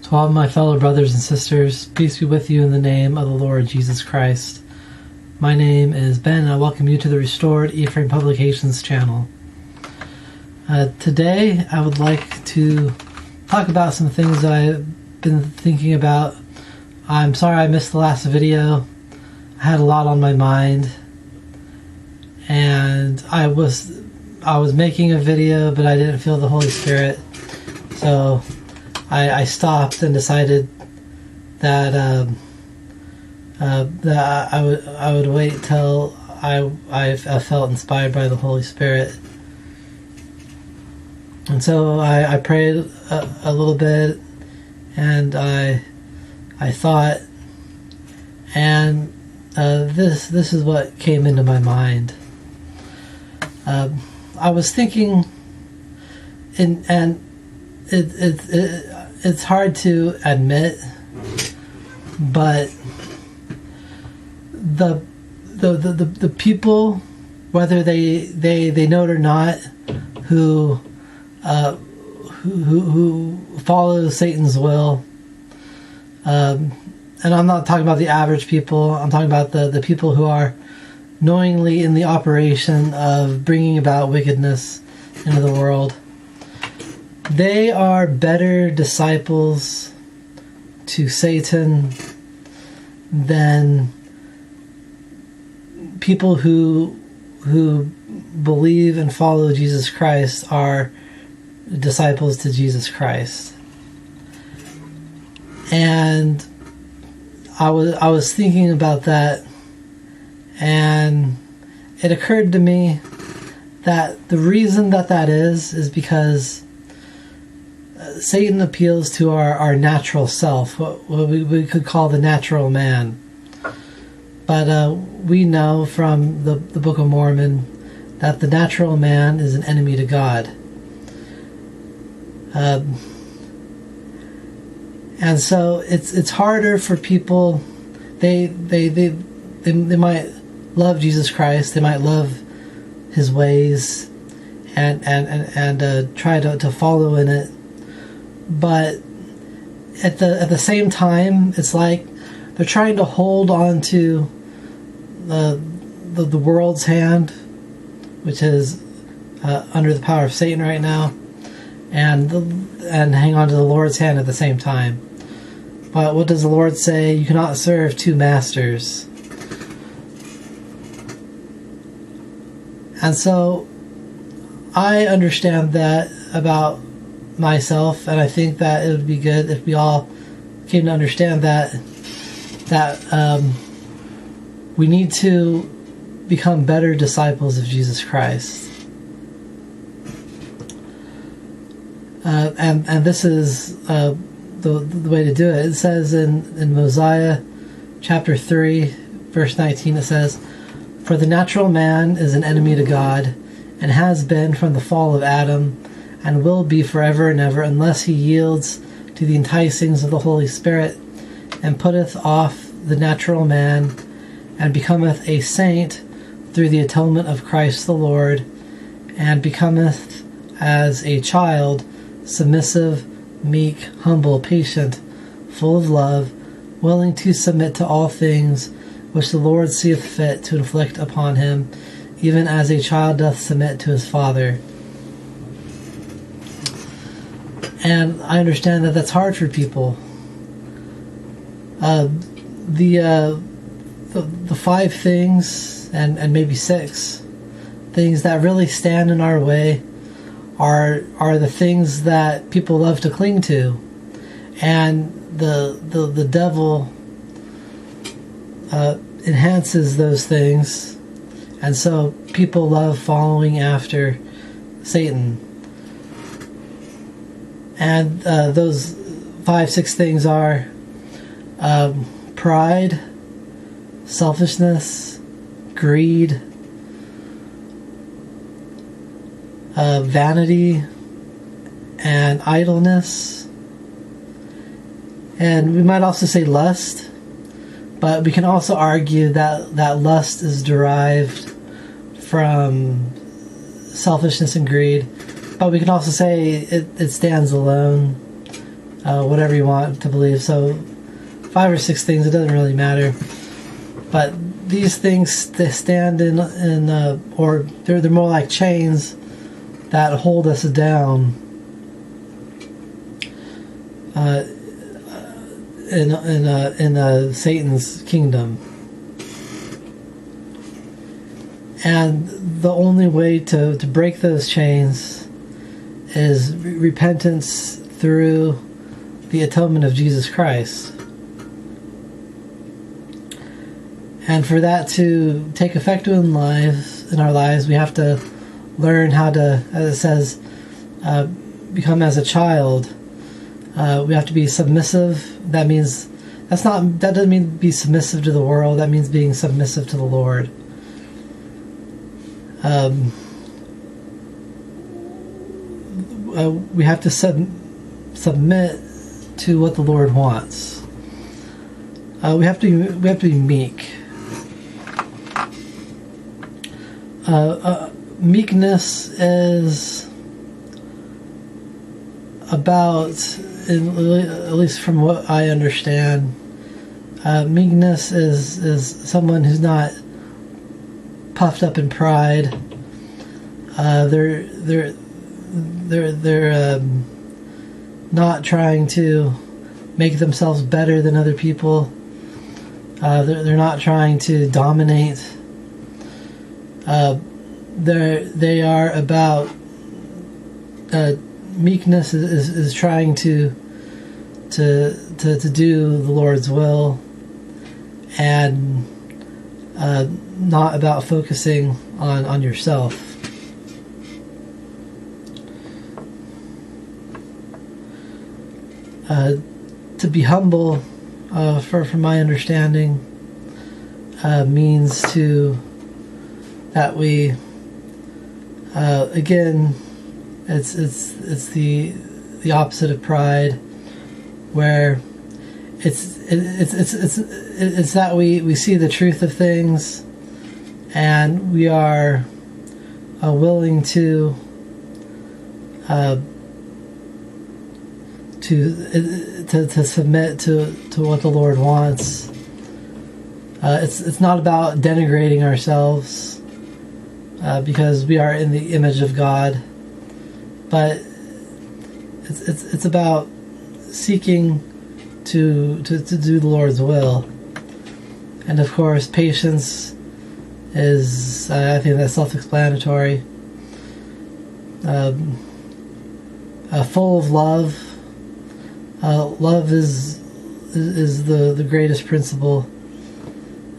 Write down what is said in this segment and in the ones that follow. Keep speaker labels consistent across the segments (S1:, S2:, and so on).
S1: To all my fellow brothers and sisters, peace be with you in the name of the Lord Jesus Christ. My name is Ben, and I welcome you to the Restored Ephraim Publications channel. Today, I would like to talk about some things that I've been thinking about. I'm sorry I missed the last video. I had a lot on my mind, and I was making a video, but I didn't feel the Holy Spirit, so I stopped and decided that that I would wait till I felt inspired by the Holy Spirit. And so I prayed a little bit, and I thought, and this is what came into my mind. I was thinking, and it's hard to admit, but the people, whether they know it or not, who follow Satan's will, and I'm not talking about the average people. I'm talking about the people who are knowingly in the operation of bringing about wickedness into the world. They are better disciples to Satan than people who believe and follow Jesus Christ are disciples to Jesus Christ. And I was thinking about that, and it occurred to me that the reason that is because Satan appeals to our natural self, what we could call the natural man. But we know from the Book of Mormon that the natural man is an enemy to God. And so it's harder for people. They might love Jesus Christ. They might love His ways and try to follow in it. But at the same time, it's like they're trying to hold on to the world's hand, which is under the power of Satan right now, and hang on to the Lord's hand at the same time. But what does the Lord say? You cannot serve two masters. And so I understand that about myself, and I think that it would be good if we all came to understand that we need to become better disciples of Jesus Christ. And this is the way to do it. It says in Mosiah chapter 3 verse 19, it says, "For the natural man is an enemy to God, and has been from the fall of Adam, and will be forever and ever, unless he yields to the enticings of the Holy Spirit, and putteth off the natural man, and becometh a saint through the atonement of Christ the Lord, and becometh as a child, submissive, meek, humble, patient, full of love, willing to submit to all things which the Lord seeth fit to inflict upon him, even as a child doth submit to his father." And I understand that that's hard for people. The 5 things, and maybe 6 things that really stand in our way are the things that people love to cling to, and the devil enhances those things, and so people love following after Satan. And those 5-6 things are pride, selfishness, greed, vanity, and idleness. And we might also say lust, but we can also argue that lust is derived from selfishness and greed. But we can also say it stands alone whatever you want to believe. So 5 or 6 things, it doesn't really matter. But these things stand or they're more like chains that hold us down in Satan's kingdom. And the only way to break those chains is repentance through the atonement of Jesus Christ. And for that to take effect in our lives, we have to learn how to, as it says, become as a child. We have to be submissive. That doesn't mean be submissive to the world. That means being submissive to the Lord. We have to submit to what the Lord wants. We have to be meek. Meekness is about, at least from what I understand, meekness is someone who's not puffed up in pride. They're not trying to make themselves better than other people. They're not trying to dominate. They are about meekness is trying to do the Lord's will, and not about focusing on yourself. To be humble, from my understanding, means that we again, it's the opposite of pride, where it's that we see the truth of things, and we are willing to submit to what the Lord wants. It's not about denigrating ourselves, because we are in the image of God, but it's about seeking to do the Lord's will. And of course, patience is, I think that's self-explanatory. Full of love. Love is the greatest principle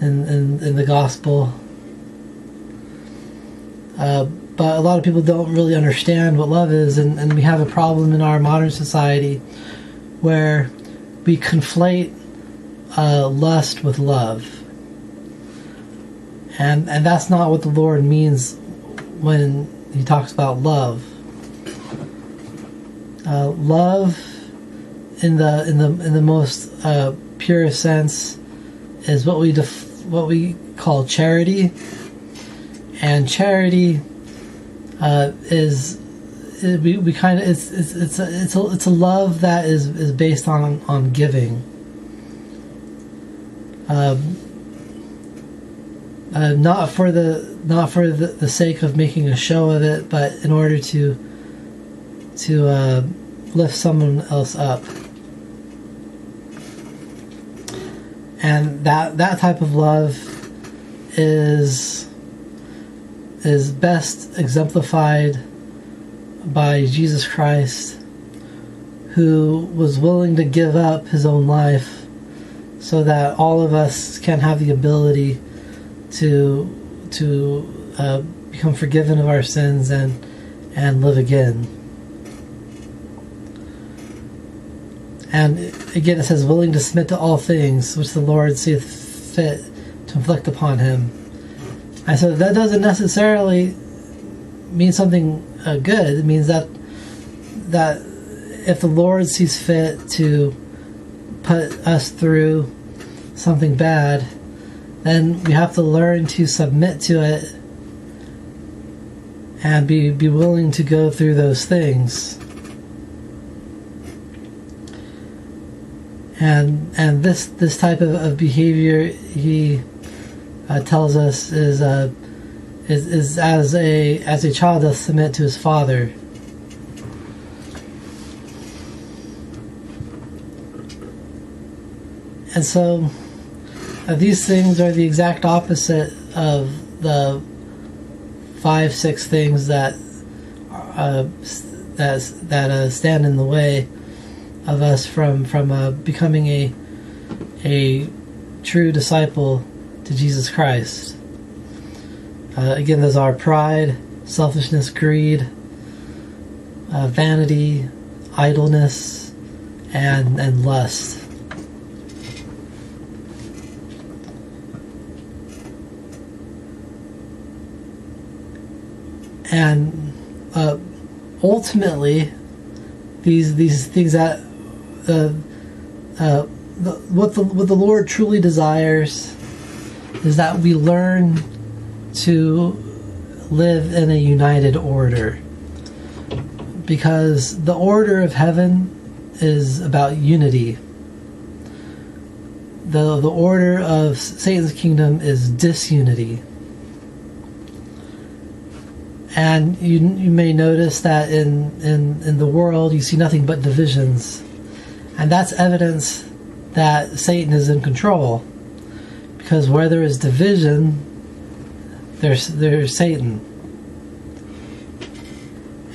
S1: in the gospel. But a lot of people don't really understand what love is, and we have a problem in our modern society where we conflate lust with love. And that's not what the Lord means when he talks about love. Love in the most purest sense is what we call charity, and charity it's a love that is based on giving, not for the sake of making a show of it, but in order to lift someone else up. And that type of love is best exemplified by Jesus Christ, who was willing to give up his own life so that all of us can have the ability to become forgiven of our sins and live again. And again, it says, willing to submit to all things which the Lord seeth fit to inflict upon him. And so that doesn't necessarily mean something good. It means that if the Lord sees fit to put us through something bad, then we have to learn to submit to it and be willing to go through those things. And this type of behavior, he tells us, is as a child doth submit to his father. And so these things are the exact opposite of the 5-6 things that stand in the way of us from becoming a true disciple to Jesus Christ. Again, those are pride, selfishness, greed, vanity, idleness, and lust. And ultimately, these things that what the Lord truly desires is that we learn to live in a united order, because the order of heaven is about unity. The order of Satan's kingdom is disunity. And you may notice that in the world you see nothing but divisions. And that's evidence that Satan is in control. Because where there is division, there's Satan.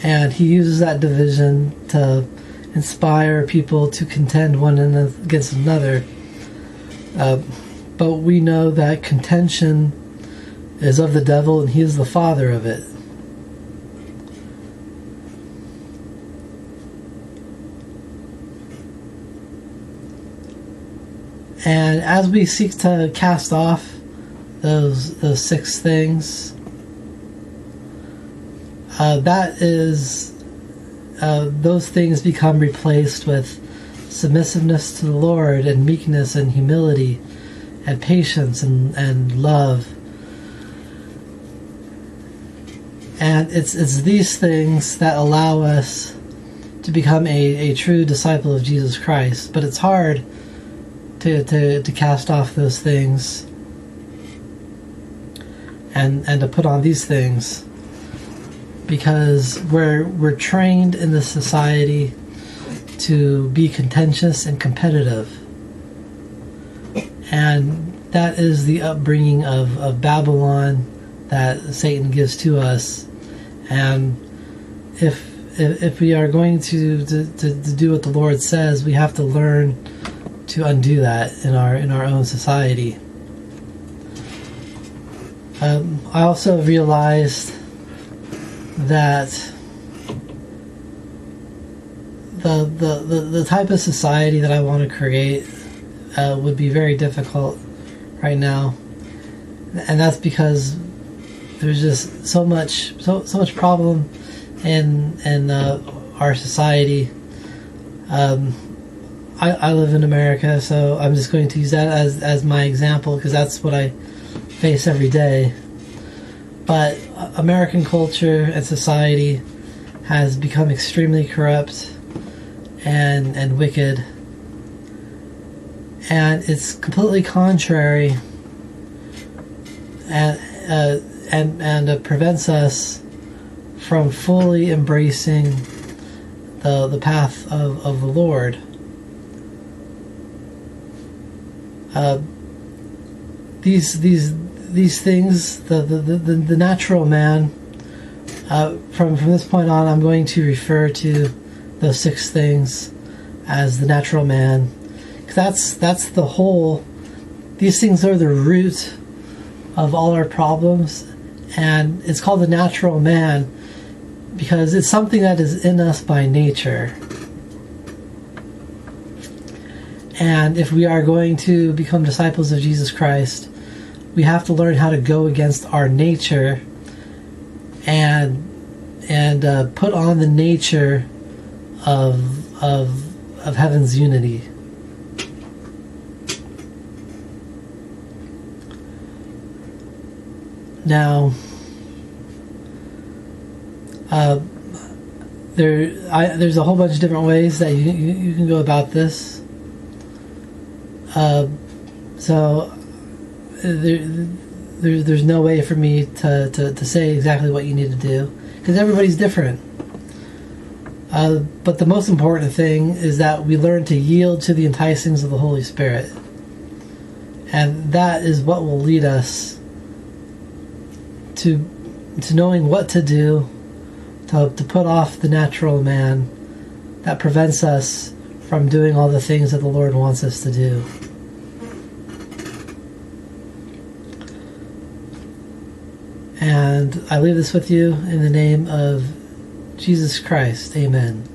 S1: And he uses that division to inspire people to contend one against another. But we know that contention is of the devil, and he is the father of it. And as we seek to cast off those 6 things, those things become replaced with submissiveness to the Lord, and meekness, and humility, and patience, and love. And it's these things that allow us to become a true disciple of Jesus Christ. But it's hard to cast off those things and to put on these things, because we're trained in this society to be contentious and competitive, and that is the upbringing of Babylon that Satan gives to us. And if we are going to do what the Lord says, we have to learn to undo that in our own society. I also realized that the type of society that I want to create would be very difficult right now, and that's because there's just so much problem in our society. I live in America, so I'm just going to use that as my example, because that's what I face every day. But American culture and society has become extremely corrupt and wicked, and it's completely contrary and prevents us from fully embracing the path of the Lord. These things, the natural man. From this point on, I'm going to refer to those 6 things as the natural man, because that's the whole. These things are the root of all our problems, and it's called the natural man because it's something that is in us by nature. And if we are going to become disciples of Jesus Christ, we have to learn how to go against our nature and put on the nature of heaven's unity. Now, there's a whole bunch of different ways that you can go about this. So there's no way for me to say exactly what you need to do, because everybody's different. But the most important thing is that we learn to yield to the enticings of the Holy Spirit. And that is what will lead us to knowing what to do, to put off the natural man that prevents us from doing all the things that the Lord wants us to do. And I leave this with you in the name of Jesus Christ. Amen.